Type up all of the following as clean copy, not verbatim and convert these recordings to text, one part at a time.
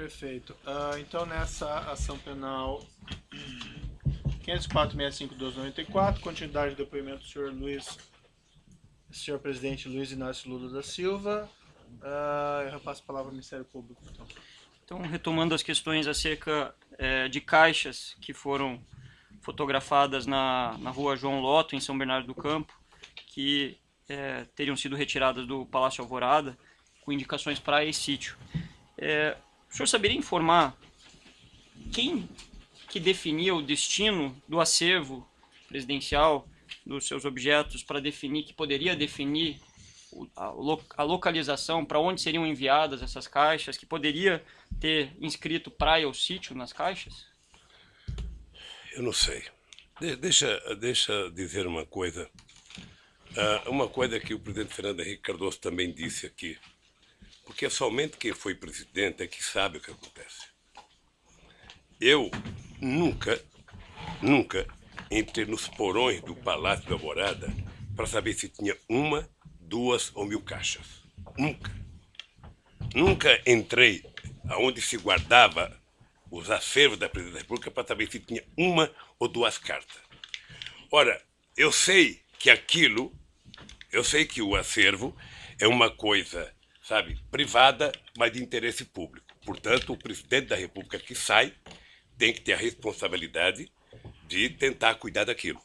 Perfeito. Então, nessa ação penal 504.65.12.94, continuidade do depoimento do senhor presidente Luiz Inácio Lula da Silva. Eu repasso a palavra ao Ministério Público. Então, retomando as questões acerca de caixas que foram fotografadas na rua João Lotto, em São Bernardo do Campo, que teriam sido retiradas do Palácio Alvorada, com indicações para esse sítio. O senhor saberia informar quem que definia o destino do acervo presidencial dos seus objetos para definir, que poderia definir a localização, para onde seriam enviadas essas caixas, que poderia ter inscrito praia ou sítio nas caixas? Eu não sei. Deixa dizer uma coisa. Uma coisa que o presidente Fernando Henrique Cardoso também disse aqui. Porque é somente quem foi presidente é que sabe o que acontece. Eu nunca entrei nos porões do Palácio da Alvorada para saber se tinha uma, 2 ou 1000 caixas. Nunca. Nunca entrei aonde se guardava os acervos da Presidência da República para saber se tinha uma ou 2 cartas. Ora, eu sei que o acervo é uma coisa, sabe, privada, mas de interesse público. Portanto, o presidente da República que sai tem que ter a responsabilidade de tentar cuidar daquilo.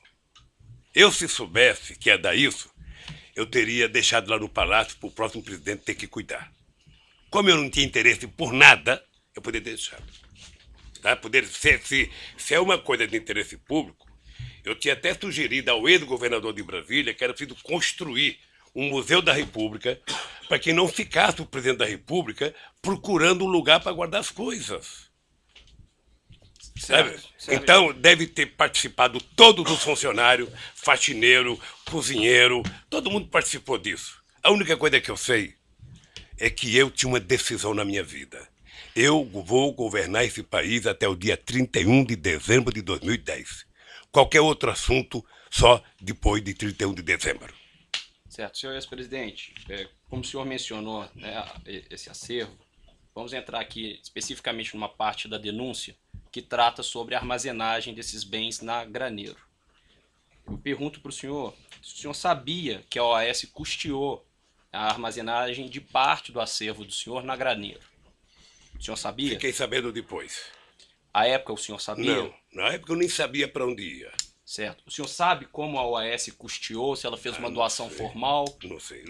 Eu, se soubesse que ia dar isso, eu teria deixado lá no palácio para o próximo presidente ter que cuidar. Como eu não tinha interesse por nada, eu poderia deixar. Tá? Se é uma coisa de interesse público, eu tinha até sugerido ao ex-governador de Brasília que era preciso construir um Museu da República para que não ficasse o presidente da República procurando um lugar para guardar as coisas. Certo. Então, deve ter participado todos os funcionários, faxineiro, cozinheiro, todo mundo participou disso. A única coisa que eu sei é que eu tinha uma decisão na minha vida. Eu vou governar esse país até o dia 31 de dezembro de 2010. Qualquer outro assunto, só depois de 31 de dezembro. Certo. Senhor ex-presidente, como o senhor mencionou, né, esse acervo, vamos entrar aqui especificamente numa parte da denúncia que trata sobre a armazenagem desses bens na Graneiro. Eu pergunto para o senhor se o senhor sabia que a OAS custeou a armazenagem de parte do acervo do senhor na Graneiro. O senhor sabia? Fiquei sabendo depois. À época o senhor sabia? Não, na época eu nem sabia para onde ia. Certo. O senhor sabe como a OAS custeou, se ela fez uma doação formal? Não sei.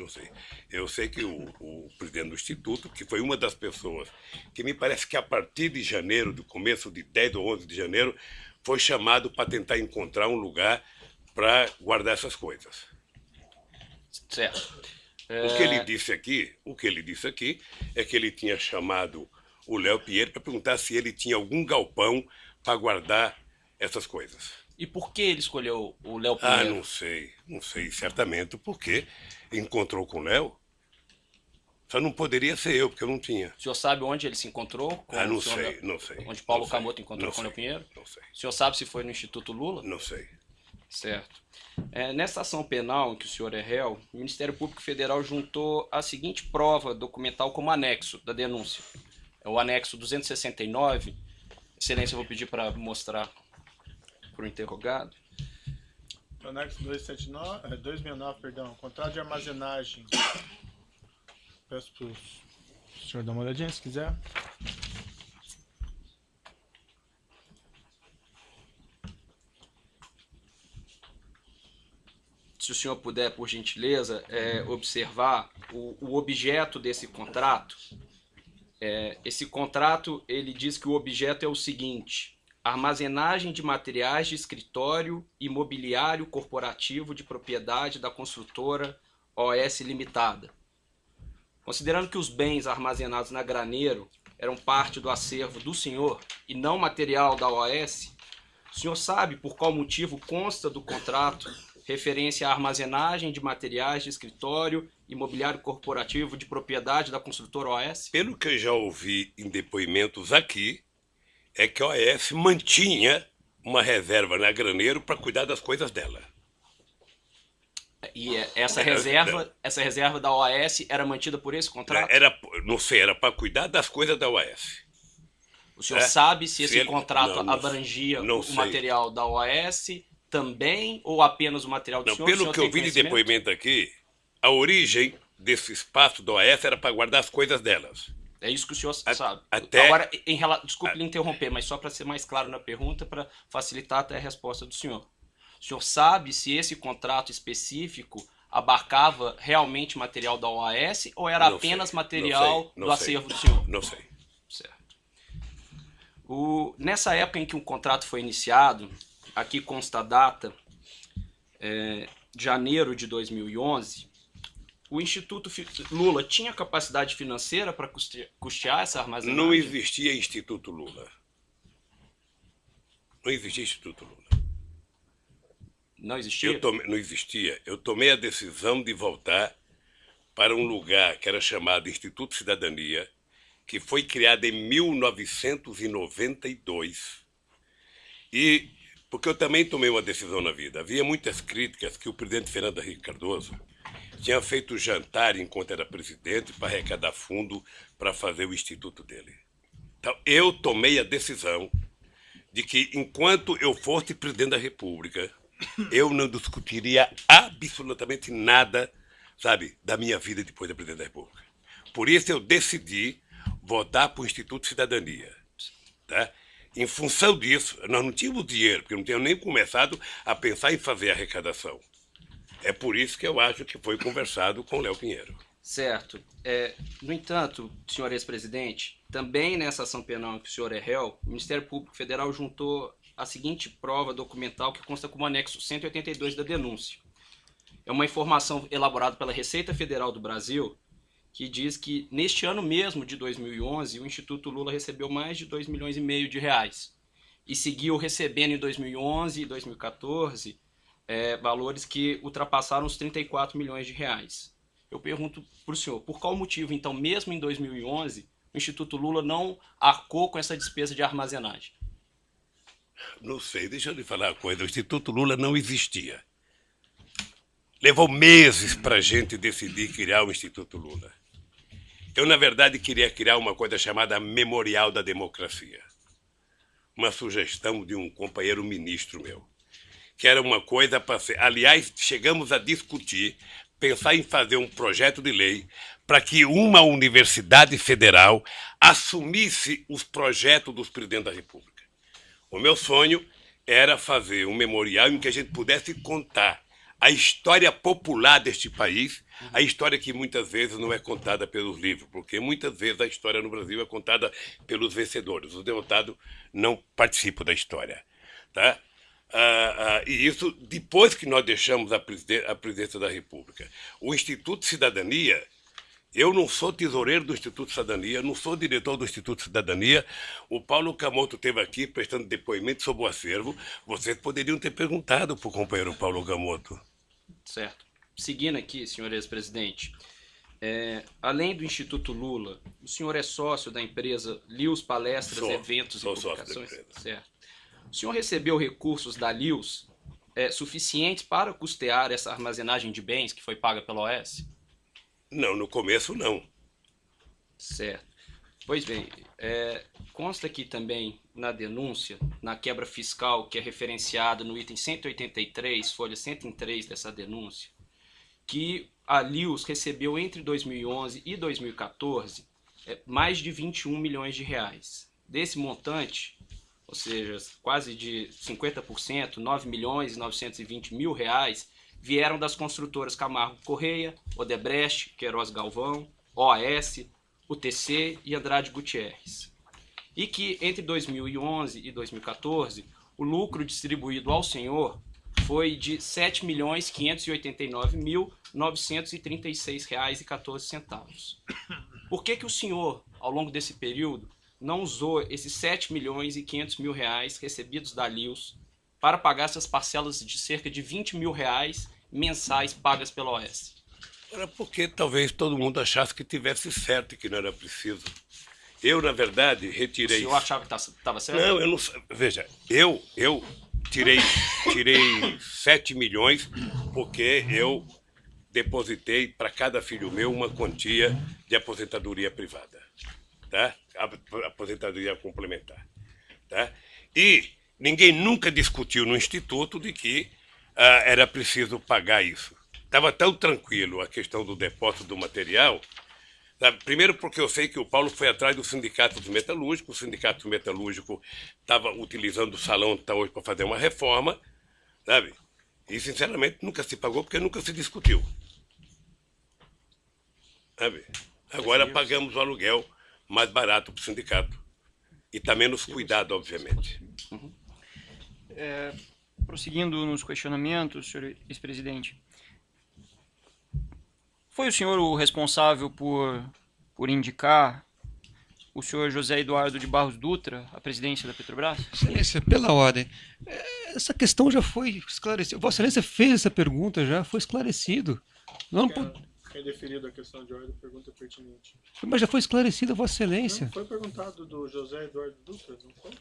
Eu sei que o presidente do Instituto, que foi uma das pessoas que me parece que a partir de janeiro, do começo de 10 ou 11 de janeiro, foi chamado para tentar encontrar um lugar para guardar essas coisas. Certo. O que ele disse aqui é que ele tinha chamado o Léo Pinheiro para perguntar se ele tinha algum galpão para guardar essas coisas. E por que ele escolheu o Léo Pinheiro? Não sei certamente porque encontrou com o Léo. Só não poderia ser eu, porque eu não tinha. O senhor sabe onde ele se encontrou? Não sei. Onde Paulo Camoto encontrou com o Léo Pinheiro? Não sei. O senhor sabe se foi no Instituto Lula? Não sei. Certo. Nessa ação penal em que o senhor é réu, o Ministério Público Federal juntou a seguinte prova documental como anexo da denúncia. É o anexo 269. Excelência, eu vou pedir para mostrar para o interrogado. O anexo 269, contrato de armazenagem. Peço para o senhor dar uma olhadinha, se quiser. Se o senhor puder, por gentileza, observar o objeto desse contrato. Esse contrato, ele diz que o objeto é o seguinte: armazenagem de materiais de escritório e mobiliário corporativo de propriedade da construtora OS Limitada. Considerando que os bens armazenados na Graneiro eram parte do acervo do senhor e não material da OAS, o senhor sabe por qual motivo consta do contrato referência à armazenagem de materiais de escritório e mobiliário corporativo de propriedade da construtora OAS? Pelo que eu já ouvi em depoimentos aqui, é que a OAS mantinha uma reserva na Graneiro para cuidar das coisas dela. E essa reserva da OAS era mantida por esse contrato? Não sei, era para cuidar das coisas da OAS. O senhor sabe se esse ele- contrato não abrangia não o sei. material da OAS também ou apenas o material do Não, senhor? O pelo senhor que eu tem vi de conhecimento? depoimento aqui, a origem desse espaço do OAS era para guardar as coisas delas. É isso que o senhor sabe. até- Agora, desculpe lhe interromper, mas só para ser mais claro na pergunta, para facilitar até a resposta do senhor. O senhor sabe se esse contrato específico abarcava realmente material da OAS ou era Não apenas sei, material não do sei. acervo do senhor? Não sei. Certo. Nessa época em que o contrato foi iniciado, aqui consta a data, janeiro de 2011, o Instituto Lula tinha capacidade financeira para custear essa armazenagem? Não existia Instituto Lula. Não existia Instituto Lula. Não existia? Não existia. Eu tomei a decisão de voltar para um lugar que era chamado Instituto Cidadania, que foi criado em 1992. E porque eu também tomei uma decisão na vida. Havia muitas críticas que o presidente Fernando Henrique Cardoso tinha feito jantar enquanto era presidente para arrecadar fundo para fazer o instituto dele. Então, eu tomei a decisão de que, enquanto eu fosse presidente da República, eu não discutiria absolutamente nada, sabe, da minha vida depois da presidente da República. Por isso eu decidi votar para o Instituto Cidadania. Tá? Em função disso, nós não tínhamos dinheiro, porque não tínhamos nem começado a pensar em fazer a arrecadação. É por isso que eu acho que foi conversado com o Léo Pinheiro. Certo. No entanto, senhor ex-presidente, também nessa ação penal em que o senhor é réu, o Ministério Público Federal juntou a seguinte prova documental que consta como anexo 182 da denúncia. É uma informação elaborada pela Receita Federal do Brasil, que diz que neste ano mesmo de 2011, o Instituto Lula recebeu mais de 2,5 milhões de reais e seguiu recebendo em 2011 e 2014 valores que ultrapassaram os 34 milhões de reais. Eu pergunto para o senhor, por qual motivo, então, mesmo em 2011, o Instituto Lula não arcou com essa despesa de armazenagem? Não sei, deixa eu lhe falar uma coisa. O Instituto Lula não existia. Levou meses para a gente decidir criar o Instituto Lula. Eu, na verdade, queria criar uma coisa chamada Memorial da Democracia. Uma sugestão de um companheiro ministro meu. Que era uma coisa para ser... Aliás, chegamos a discutir, pensar em fazer um projeto de lei para que uma universidade federal assumisse os projetos dos presidentes da República. O meu sonho era fazer um memorial em que a gente pudesse contar a história popular deste país, a história que muitas vezes não é contada pelos livros, porque muitas vezes a história no Brasil é contada pelos vencedores. Os derrotados não participam da história. Tá? E isso depois que nós deixamos a presidência da República. O Instituto Cidadania, eu não sou tesoureiro do Instituto Cidadania, não sou diretor do Instituto Cidadania. O Paulo Camoto esteve aqui prestando depoimento sobre o acervo. Vocês poderiam ter perguntado para o companheiro Paulo Camoto. Certo. Seguindo aqui, senhor ex-presidente, além do Instituto Lula, o senhor é sócio da empresa Lius Palestras, Eventos e Publicações? Certo. O senhor recebeu recursos da Lius suficientes para custear essa armazenagem de bens que foi paga pela OAS? Não, no começo não. Certo. Pois bem, consta aqui também na denúncia, na quebra fiscal que é referenciada no item 183, folha 103 dessa denúncia, que a Lius recebeu entre 2011 e 2014 mais de 21 milhões de reais. Desse montante, ou seja, quase de 50%, 9 milhões e 920 mil reais, vieram das construtoras Camargo Correia, Odebrecht, Queiroz Galvão, OAS, UTC e Andrade Gutierrez. E que entre 2011 e 2014, o lucro distribuído ao senhor foi de R$ 7.589.936,14. Por que o senhor, ao longo desse período, não usou esses R$ 7.500.000 recebidos da Lius para pagar essas parcelas de cerca de R$ 20 mil mensais pagas pela OAS? Era porque talvez todo mundo achasse que tivesse certo e que não era preciso. Eu, na verdade, retirei... O senhor achava que estava certo? Não, eu não... Veja, eu tirei 7 milhões porque eu depositei para cada filho meu uma quantia de aposentadoria privada. Tá? aposentadoria complementar. Tá? E ninguém nunca discutiu no Instituto de que era preciso pagar isso. Estava tão tranquilo a questão do depósito do material. Sabe? Primeiro porque eu sei que o Paulo foi atrás do sindicato metalúrgico, o sindicato metalúrgico estava utilizando o salão até hoje para fazer uma reforma, sabe? E sinceramente nunca se pagou porque nunca se discutiu. Sabe? Agora pagamos o aluguel mais barato para o sindicato. E está menos cuidado, obviamente. Prosseguindo nos questionamentos, senhor ex-presidente, foi o senhor o responsável por indicar o senhor José Eduardo de Barros Dutra à presidência da Petrobras? Excelência, pela ordem. Essa questão já foi esclarecida. Vossa Excelência fez essa pergunta, já foi esclarecido. Não, Quem deferido a questão de ordem, pergunta pertinente. mas já foi esclarecida, Vossa Excelência. Não foi perguntado do José Eduardo Dutra, não foi?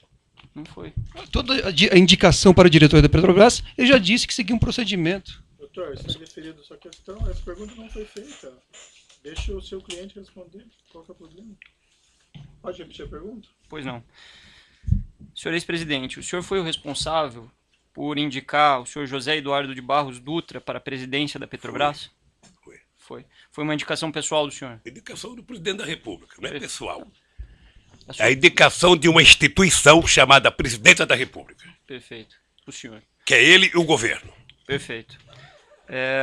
Não foi. Toda a indicação para o diretor da Petrobras, ele já disse que seguia um procedimento. Doutor, está deferido sua questão, essa pergunta não foi feita. Deixa o seu cliente responder. Qual que é o problema? Pode repetir a pergunta? Pois não. Senhor ex-presidente, o senhor foi o responsável por indicar o senhor José Eduardo de Barros Dutra para a presidência da Petrobras? Foi. Foi uma indicação pessoal do senhor? Indicação do presidente da República, não é pessoal. A É a indicação de uma instituição chamada Presidência da República, Perfeito. O senhor. que é ele e o governo. Perfeito.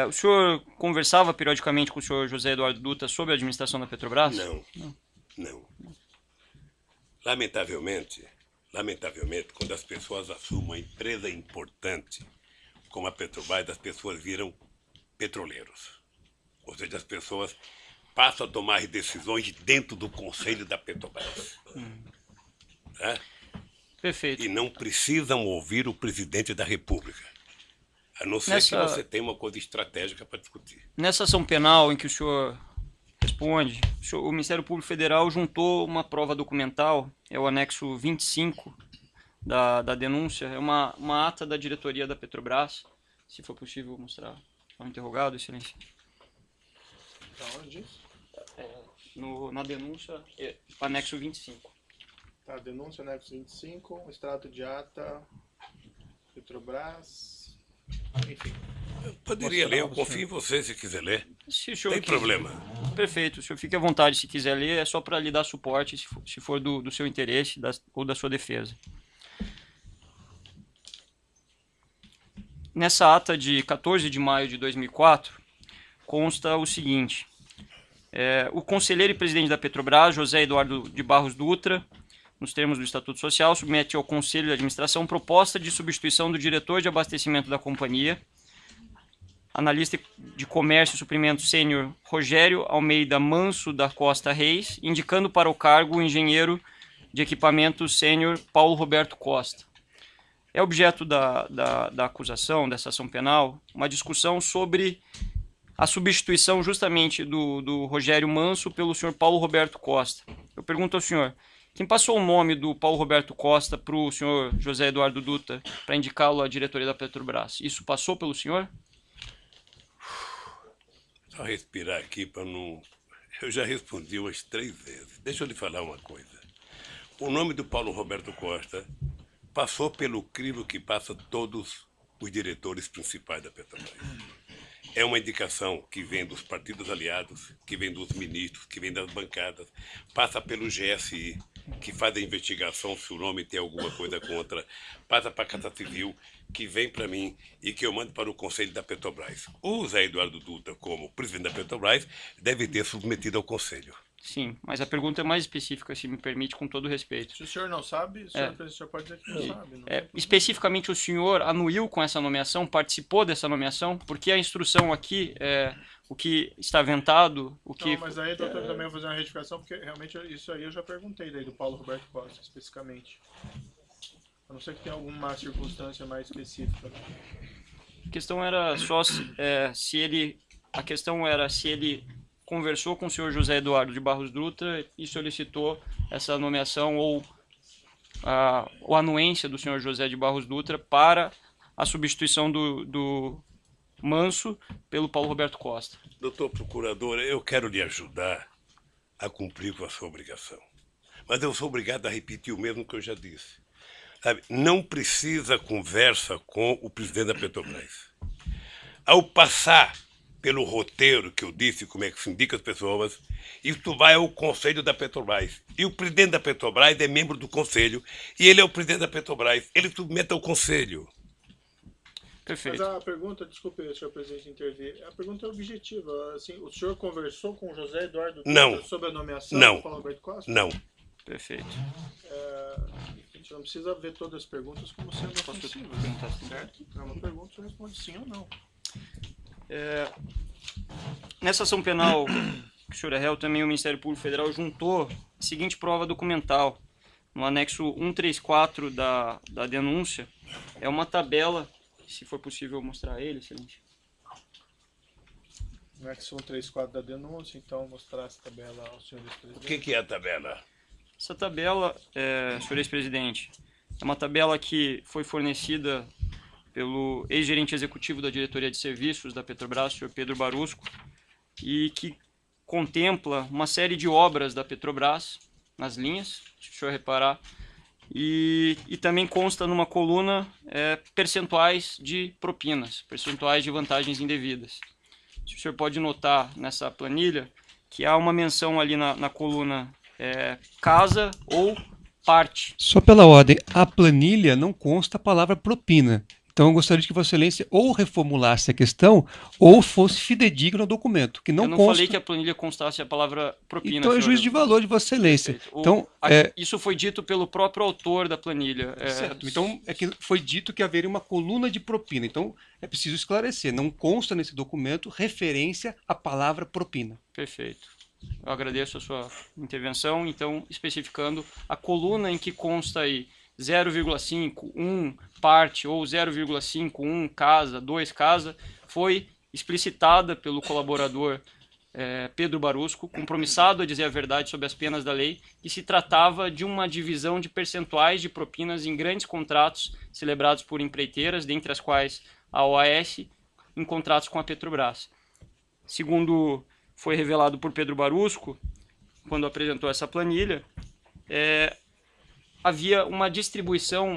O senhor conversava periodicamente com o senhor José Eduardo Dutra sobre a administração da Petrobras? Não. Lamentavelmente, quando as pessoas assumem uma empresa importante como a Petrobras, as pessoas viram petroleiros. Ou seja, as pessoas passam a tomar decisões dentro do conselho da Petrobras. Tá? Perfeito. E não precisam ouvir o presidente da República. A não ser que você tenha uma coisa estratégica para discutir. Nessa ação penal em que o senhor responde, o Ministério Público Federal juntou uma prova documental, é o anexo 25 da denúncia, é uma ata da diretoria da Petrobras, se for possível mostrar ao interrogado, excelência. Da onde isso? Na denúncia, anexo 25. Tá, denúncia anexo 25, extrato de ata, Petrobras, enfim. Eu poderia ler, eu confio em você se quiser ler. Se o senhor Tem problema. Perfeito, o senhor fique à vontade se quiser ler, é só para lhe dar suporte, se for do seu interesse ou da sua defesa. Nessa ata de 14 de maio de 2004, consta o seguinte: o conselheiro e presidente da Petrobras, José Eduardo de Barros Dutra, nos termos do Estatuto Social, submete ao Conselho de Administração proposta de substituição do diretor de abastecimento da companhia, analista de comércio e suprimento sênior Rogério Almeida Manso da Costa Reis, indicando para o cargo o engenheiro de equipamentos sênior Paulo Roberto Costa. É objeto da acusação, dessa ação penal, uma discussão sobre a substituição justamente do Rogério Manso pelo senhor Paulo Roberto Costa. Eu pergunto ao senhor, quem passou o nome do Paulo Roberto Costa para o senhor José Eduardo Dutra para indicá-lo à diretoria da Petrobras? Isso passou pelo senhor? Só respirar aqui para não... Eu já respondi umas 3 vezes. Deixa eu lhe falar uma coisa. O nome do Paulo Roberto Costa passou pelo crivo que passa todos os diretores principais da Petrobras. É uma indicação que vem dos partidos aliados, que vem dos ministros, que vem das bancadas, passa pelo GSI, que faz a investigação se o nome tem alguma coisa contra, passa para a Casa Civil, que vem para mim e que eu mando para o Conselho da Petrobras. O Zé Eduardo Dutra, como presidente da Petrobras, deve ter submetido ao Conselho. Sim, mas a pergunta é mais específica, se me permite, com todo respeito. Se o senhor não sabe, o senhor pode dizer que não sabe. Não especificamente, o senhor anuiu com essa nomeação, participou dessa nomeação? Porque a instrução aqui, o que está aventado, o que... Não, mas aí, doutor, também vou fazer uma retificação, porque realmente isso aí eu já perguntei daí do Paulo Roberto Costa, especificamente. A não ser que tenha alguma circunstância mais específica. A questão era só se ele conversou com o senhor José Eduardo de Barros Dutra e solicitou essa nomeação ou a anuência do senhor José de Barros Dutra para a substituição do Manso pelo Paulo Roberto Costa. Doutor Procurador, eu quero lhe ajudar a cumprir com a sua obrigação. mas eu sou obrigado a repetir o mesmo que eu já disse. Sabe, não precisa conversa com o presidente da Petrobras. Ao passar pelo roteiro que eu disse, como é que se indica as pessoas, isso vai ao Conselho da Petrobras. E o presidente da Petrobras é membro do Conselho, e ele é o presidente da Petrobras. Ele submete ao Conselho. Perfeito. Mas a pergunta, desculpe, senhor presidente, intervir. A pergunta é objetiva. Assim, o senhor conversou com o José Eduardo Não. sobre a nomeação Não. do Paulo Roberto Costa? Não. Perfeito. A gente não precisa ver todas as perguntas como sendo ofensivas, certo? É uma pergunta, você responde sim ou não. Nessa ação penal que o senhor é réu, também o Ministério Público Federal juntou a seguinte prova documental. No anexo 134 da denúncia, é uma tabela, se for possível mostrar ele, excelente. No anexo 134 da denúncia, então mostrar essa tabela ao senhor O ex-presidente. que é a tabela? Essa tabela, senhor ex-presidente, é uma tabela que foi fornecida pelo ex-gerente executivo da diretoria de serviços da Petrobras, o senhor Pedro Barusco, e que contempla uma série de obras da Petrobras nas linhas, se o senhor reparar, e também consta numa coluna percentuais de propinas, percentuais de vantagens indevidas. O senhor pode notar nessa planilha que há uma menção ali na coluna casa ou parte. Só pela ordem, a planilha não consta a palavra propina. Então eu gostaria de que Vossa Excelência ou reformulasse a questão ou fosse fidedigno ao documento, que não Eu não consta. falei que a planilha constasse a palavra propina. Então é senhor. juízo de valor de Vossa Excelência. Perfeito. Então, Isso foi dito pelo próprio autor da planilha. certo. Então é que foi dito que haveria uma coluna de propina. Então é preciso esclarecer. Não consta nesse documento referência à palavra propina. Perfeito. Eu agradeço a sua intervenção. Então, especificando a coluna em que consta aí 0,5, 1 parte ou 0,5, 1 casa, 2 casa, foi explicitada pelo colaborador Pedro Barusco, compromissado a dizer a verdade sobre as penas da lei, que se tratava de uma divisão de percentuais de propinas em grandes contratos celebrados por empreiteiras, dentre as quais a OAS, em contratos com a Petrobras. Segundo foi revelado por Pedro Barusco, quando apresentou essa planilha, havia uma distribuição,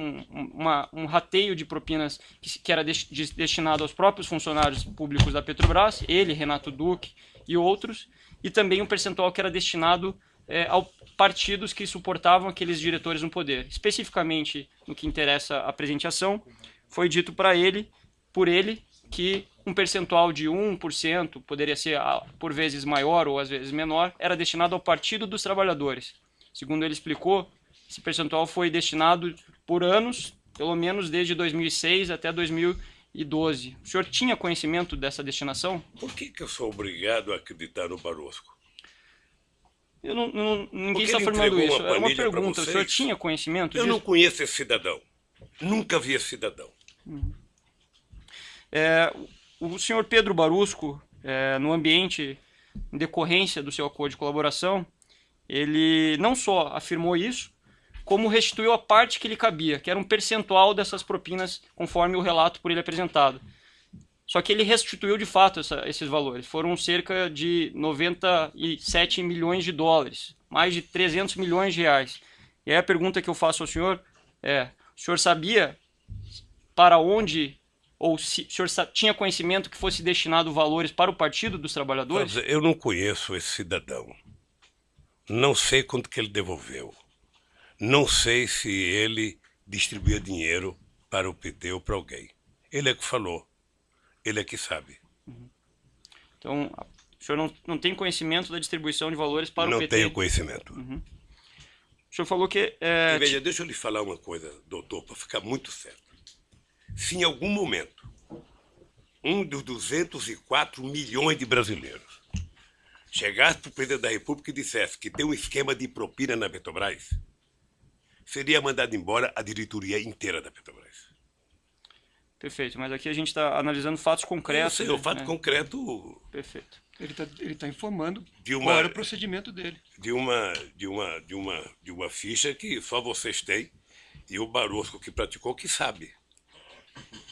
um rateio de propinas que era destinado aos próprios funcionários públicos da Petrobras, ele, Renato Duque e outros, e também um percentual que era destinado a partidos que suportavam aqueles diretores no poder. Especificamente, no que interessa a presente ação, foi dito por ele, que um percentual de 1%, poderia ser por vezes maior ou às vezes menor, era destinado ao Partido dos Trabalhadores. Segundo ele explicou, esse percentual foi destinado por anos, pelo menos desde 2006 até 2012. O senhor tinha conhecimento dessa destinação? Por que eu sou obrigado a acreditar no Barosco? Ninguém Porque está ele afirmando entregou isso. uma É uma planilha pra pergunta. O senhor vocês? tinha conhecimento Eu disso? não conheço esse cidadão. Nunca vi esse cidadão. O senhor Pedro Barusco, no ambiente, em decorrência do seu acordo de colaboração, ele não só afirmou isso, como restituiu a parte que lhe cabia, que era um percentual dessas propinas, conforme o relato por ele apresentado. Só que ele restituiu de fato esses valores. Foram cerca de 97 milhões de dólares, mais de 300 milhões de reais. E aí a pergunta que eu faço ao senhor o senhor sabia para onde, ou se o senhor tinha conhecimento que fosse destinado valores para o Partido dos Trabalhadores? Eu não conheço esse cidadão. Não sei quanto que ele devolveu. Não sei se ele distribuía dinheiro para o PT ou para alguém. Ele é que falou. Ele é que sabe. Então, o senhor não tem conhecimento da distribuição de valores para Não o PT? tenho conhecimento. O senhor falou que... Veja, deixa eu lhe falar uma coisa, doutor, para ficar muito certo. Se em algum momento um dos 204 milhões de brasileiros chegasse para o presidente da República e dissesse que tem um esquema de propina na Petrobras, seria mandado embora a diretoria inteira da Petrobras. Perfeito, mas aqui a gente está analisando fatos concretos. O fato concreto Perfeito. Ele tá informando de qual era o procedimento dele. de uma ficha que só vocês têm e o Barosco que praticou que sabe.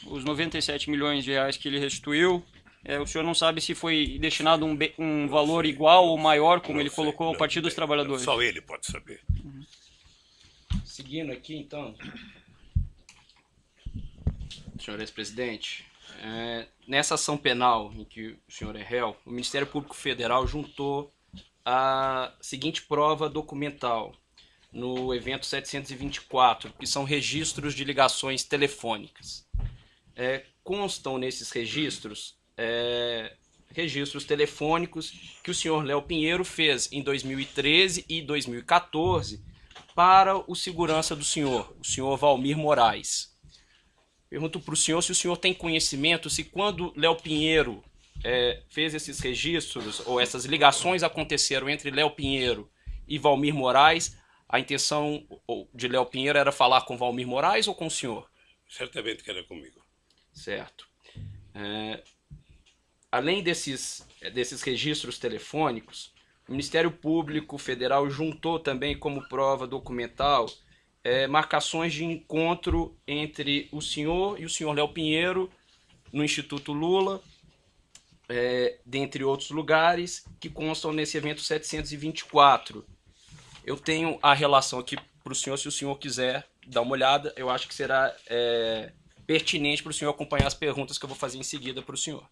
Os 97 milhões de reais que ele restituiu O senhor não sabe se foi destinado um valor igual ou maior, como ele colocou, ao Partido dos Trabalhadores? Só ele pode saber. Seguindo aqui, então, senhor ex-presidente, nessa ação penal em que o senhor é réu, o Ministério Público Federal juntou a seguinte prova documental no evento 724, que são registros de ligações telefônicas. Constam nesses registros registros telefônicos que o senhor Léo Pinheiro fez em 2013 e 2014 para o segurança do senhor, o senhor Valmir Moraes. Pergunto para o senhor se o senhor tem conhecimento se quando Léo Pinheiro fez esses registros ou essas ligações aconteceram entre Léo Pinheiro e Valmir Moraes, a intenção de Léo Pinheiro era falar com Valmir Moraes ou com o senhor? Certamente que era comigo. Certo. Além desses registros telefônicos, o Ministério Público Federal juntou também como prova documental marcações de encontro entre o senhor e o senhor Léo Pinheiro no Instituto Lula, dentre outros lugares, que constam nesse evento 724. Eu tenho a relação aqui para o senhor, se o senhor quiser dar uma olhada, eu acho que será pertinente para o senhor acompanhar as perguntas que eu vou fazer em seguida para o senhor.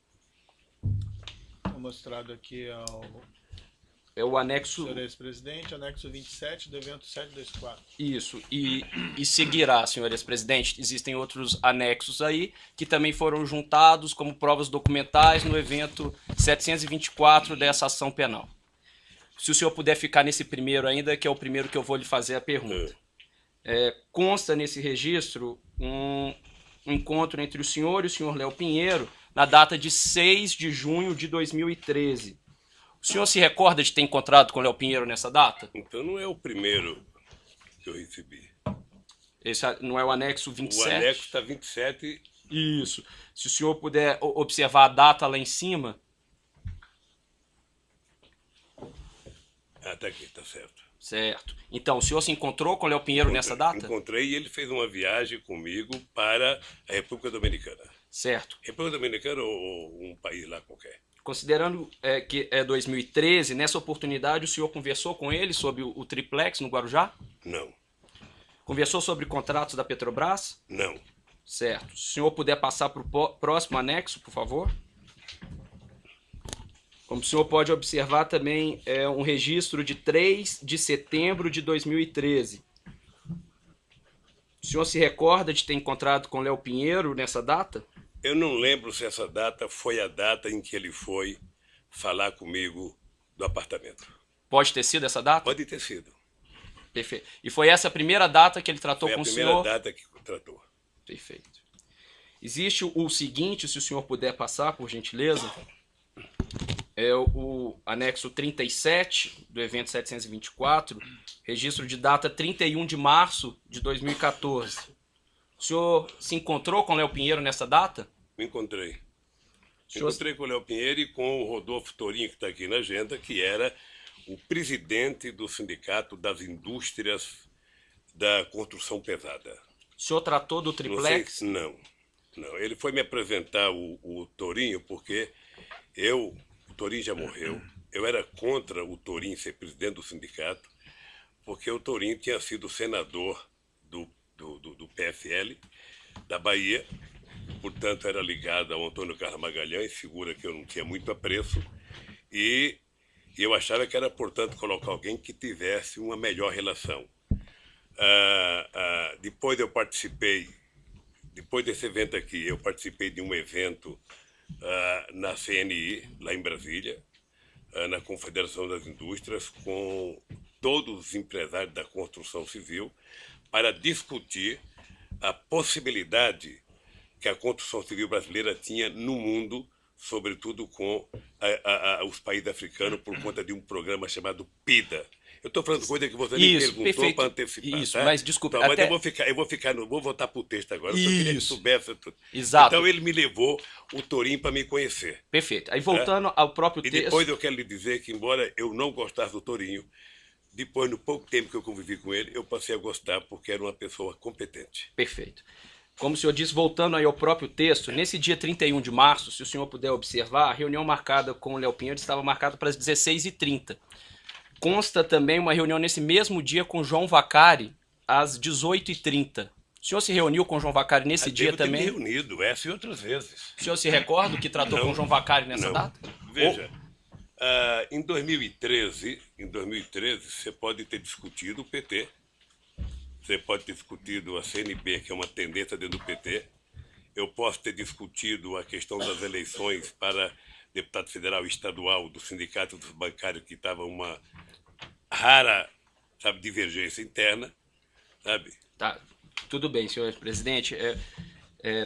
Mostrado aqui o anexo... senhor ex-presidente, anexo 27 do evento 724. Isso, e seguirá, senhor ex-presidente. Existem outros anexos aí que também foram juntados como provas documentais no evento 724 dessa ação penal. Se o senhor puder ficar nesse primeiro ainda, que é o primeiro que eu vou lhe fazer a pergunta. Consta nesse registro um encontro entre o senhor e o senhor Léo Pinheiro na data de 6 de junho de 2013. O senhor se recorda de ter encontrado com o Léo Pinheiro nessa data? Então não é o primeiro que eu recebi. Esse não é o anexo 27? O anexo está 27. Isso. Se o senhor puder observar a data lá em cima. Tá aqui, tá certo. Certo. Então, o senhor se encontrou com o Léo Pinheiro nessa data? Encontrei e ele fez uma viagem comigo para a República Dominicana. Certo. República Dominicana ou um país lá qualquer? Considerando que é 2013, nessa oportunidade o senhor conversou com ele sobre o triplex no Guarujá? Não. Conversou sobre contratos da Petrobras? Não. Certo. Se o senhor puder passar para o próximo anexo, por favor. Como o senhor pode observar também, é um registro de 3 de setembro de 2013. O senhor se recorda de ter encontrado com Léo Pinheiro nessa data? Eu não lembro se essa data foi a data em que ele foi falar comigo do apartamento. Pode ter sido essa data? Pode ter sido. Perfeito. E foi essa a primeira data que ele tratou com o senhor? Foi a primeira data que tratou. Perfeito. Existe o seguinte, se o senhor puder passar, por gentileza, é o anexo 37 do evento 724, registro de data 31 de março de 2014. O senhor se encontrou com o Léo Pinheiro nessa data? Me encontrei. Senhor... Encontrei com o Léo Pinheiro e com o Rodolfo Torinho, que está aqui na agenda, que era o presidente do Sindicato das Indústrias da Construção Pesada. O senhor tratou do triplex? Não. Ele foi me apresentar o Torinho porque o Torinho já morreu. Eu era contra o Torinho ser presidente do sindicato, porque o Torinho tinha sido senador do PSL da Bahia, portanto era ligado ao Antônio Carlos Magalhães, figura que eu não tinha muito apreço, e eu achava que era, portanto, colocar alguém que tivesse uma melhor relação. Depois desse evento aqui, eu participei de um evento na CNI, lá em Brasília, na Confederação das Indústrias, com todos os empresários da construção civil, para discutir a possibilidade que a construção civil brasileira tinha no mundo, sobretudo com os países africanos, por conta de um programa chamado PIDA. Eu estou falando coisa que você me perguntou para antecipar. Isso, tá? mas desculpa. Então, mas eu vou voltar para o texto agora. Eu só queria que soubesse tudo. Exato. Então ele me levou o Torinho para me conhecer. Perfeito. Aí voltando ao próprio texto... E depois eu quero lhe dizer que, embora eu não gostasse do Torinho, depois, no pouco tempo que eu convivi com ele, eu passei a gostar porque era uma pessoa competente. Perfeito. como o senhor disse, voltando aí ao próprio texto, nesse dia 31 de março, se o senhor puder observar, a reunião marcada com o Léo Pinheiro estava marcada para as 16h30. Consta também uma reunião nesse mesmo dia com João Vacari, às 18h30. O senhor se reuniu com o João Vacari nesse dia também? Devo ter me reunido, essa e outras vezes. O senhor se recorda que tratou com o João Vacari nessa Não. data? Veja, em 2013, você pode ter discutido o PT, você pode ter discutido a CNB, que é uma tendência dentro do PT, eu posso ter discutido a questão das eleições para deputado federal e estadual do sindicato dos bancários, que estava uma rara, sabe, divergência interna, sabe? Tá, tudo bem, senhor presidente.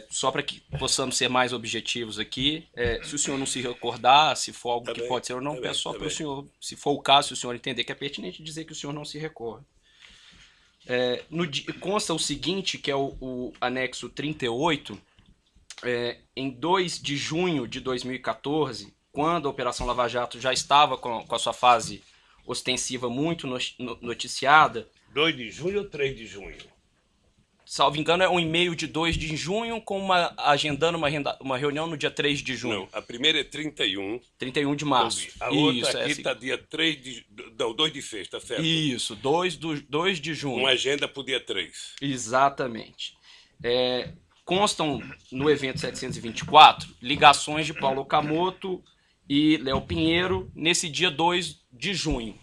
Só para que possamos ser mais objetivos aqui, se o senhor não se recordar, se for algo Tá que bem, pode ser ou não, tá peço bem, só tá para o bem. senhor, se for o caso, se o senhor entender que é pertinente, dizer que o senhor não se recorda. Consta o seguinte, que é o anexo 38, em 2 de junho de 2014, quando a Operação Lava Jato já estava com a sua fase ostensiva muito noticiada, 2 de junho ou 3 de junho? salvo engano, é um e-mail de 2 de junho, com agendando uma reunião no dia 3 de junho. Não, a primeira é 31. 31 de março. A outra Isso, aqui está dia 3 de... Não, 2 de sexta, certo? Isso, 2 de junho. Uma agenda para o dia 3. Exatamente. Constam no evento 724 ligações de Paulo Okamoto e Léo Pinheiro nesse dia 2 de junho.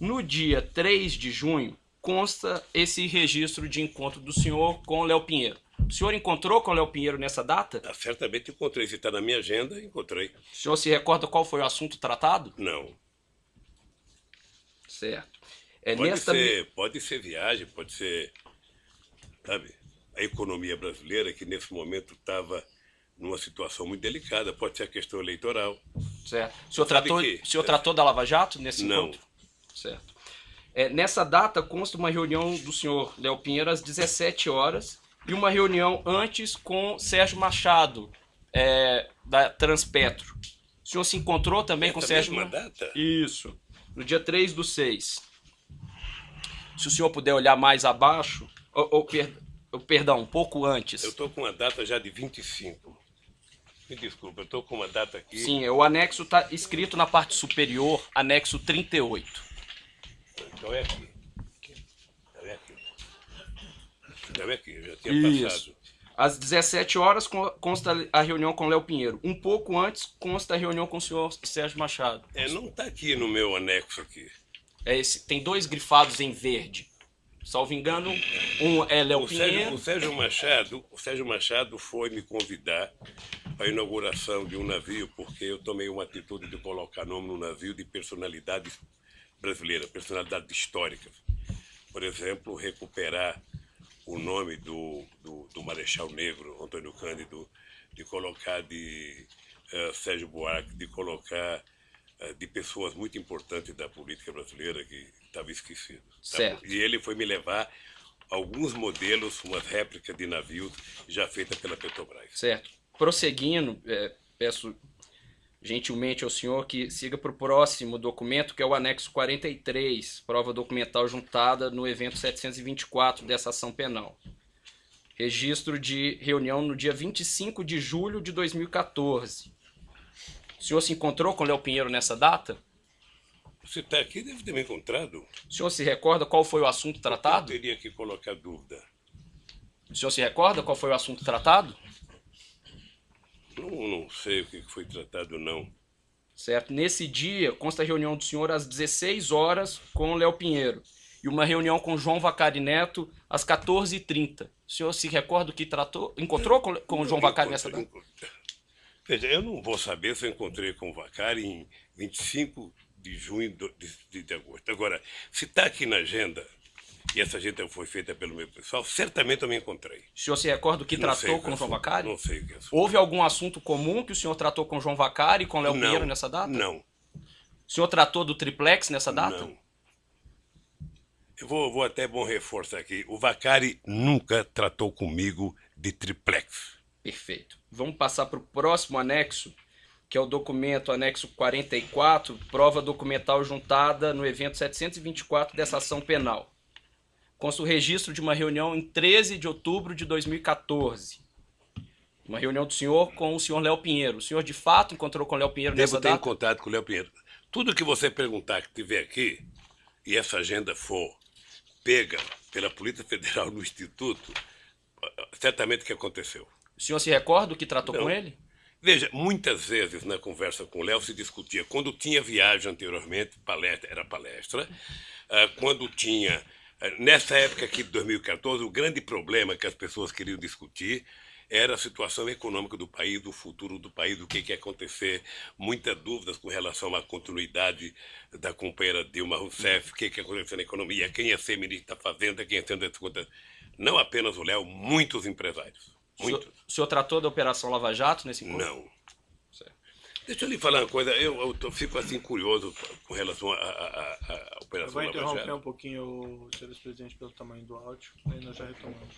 No dia 3 de junho, consta esse registro de encontro do senhor com o Léo Pinheiro. O senhor encontrou com o Léo Pinheiro nessa data? Certamente encontrei. Se está na minha agenda, encontrei. O senhor se recorda qual foi o assunto tratado? Não. Certo. Pode ser viagem, pode ser, sabe, a economia brasileira, que nesse momento estava numa situação muito delicada, pode ser a questão eleitoral. Certo. O senhor tratou da Lava Jato nesse Não. encontro? Certo. Nessa data consta uma reunião do senhor Léo Pinheiro às 17 horas e uma reunião antes com Sérgio Machado, da Transpetro. O senhor se encontrou também com Sérgio Mesma data? Isso, no dia 3/6. Se o senhor puder olhar mais abaixo, perdão, um pouco antes. Eu estou com uma data já de 25. Me desculpa, eu estou com uma data aqui. Sim, o anexo está escrito na parte superior, anexo 38. Então é aqui. Então é aqui, eu já tinha passado. Às 17 horas consta a reunião com Léo Pinheiro. Um pouco antes consta a reunião com o senhor Sérgio Machado. Não está aqui no meu anexo aqui. Tem 2 grifados em verde. Salvo engano, um é Léo Pinheiro. O Sérgio Machado foi me convidar para a inauguração de um navio, porque eu tomei uma atitude de colocar nome no navio de personalidades brasileiras, personalidades históricas. Por exemplo, recuperar o nome do Marechal Negro, Antônio Cândido, de colocar de Sérgio Buarque, de colocar de pessoas muito importantes da política brasileira que estavam esquecidos. Certo. E ele foi me levar alguns modelos, umas réplicas de navios já feitas pela Petrobras. Certo. Prosseguindo, peço gentilmente ao senhor que siga para o próximo documento, que é o anexo 43, prova documental juntada no evento 724 dessa ação penal. Registro de reunião no dia 25 de julho de 2014. O senhor se encontrou com Léo Pinheiro nessa data? Você está aqui, deve ter me encontrado. O senhor se recorda qual foi o assunto tratado? Eu teria que colocar dúvida. O senhor se recorda qual foi o assunto tratado? Não sei o que foi tratado, não. Certo. Nesse dia, consta a reunião do senhor às 16 horas com o Léo Pinheiro e uma reunião com João Vacari Neto às 14h30. O senhor se recorda o que tratou? Encontrou com o João Vacari nessa data? Veja, eu não vou saber se eu encontrei com o Vacari em 25 de junho de agosto. Agora, se está aqui na agenda, e essa agenda foi feita pelo meu pessoal, certamente eu me encontrei. O senhor se recorda o que Não sei tratou o que com o é João assunto, Vacari? Não sei o que é assunto. Houve algum assunto comum que o senhor tratou com o João Vacari e com o Léo Pinheiro nessa data? Não. O senhor tratou do triplex nessa data? Não. Eu vou até bom reforçar aqui. O Vacari nunca tratou comigo de triplex. Perfeito. Vamos passar para o próximo anexo, que é o documento anexo 44, prova documental juntada no evento 724 dessa ação penal. consta o registro de uma reunião em 13 de outubro de 2014. Uma reunião do senhor com o senhor Léo Pinheiro. O senhor, de fato, encontrou com o Léo Pinheiro nessa Devo ter data? contato com o Léo Pinheiro. Tudo que você perguntar que tiver aqui, e essa agenda for pega pela Polícia Federal no Instituto, certamente que aconteceu. O senhor se recorda do que tratou Não. com ele? Veja, muitas vezes na conversa com o Léo se discutia, quando tinha viagem anteriormente, palestra era palestra, quando tinha, nessa época aqui de 2014, o grande problema que as pessoas queriam discutir era a situação econômica do país, o futuro do país, o que ia acontecer, muitas dúvidas com relação à continuidade da companheira Dilma Rousseff, o que ia acontecer na economia, quem ia ser ministro da Fazenda, quem ia ser das contas. Não apenas o Léo, muitos empresários. Muitos. O senhor tratou da Operação Lava Jato nesse encontro? Não. Certo. Deixa eu lhe falar uma coisa, eu fico assim curioso com relação à Eu Operação vou Lava interromper Jato. um pouquinho o senhor presidente pelo tamanho do áudio, aí nós já retomamos.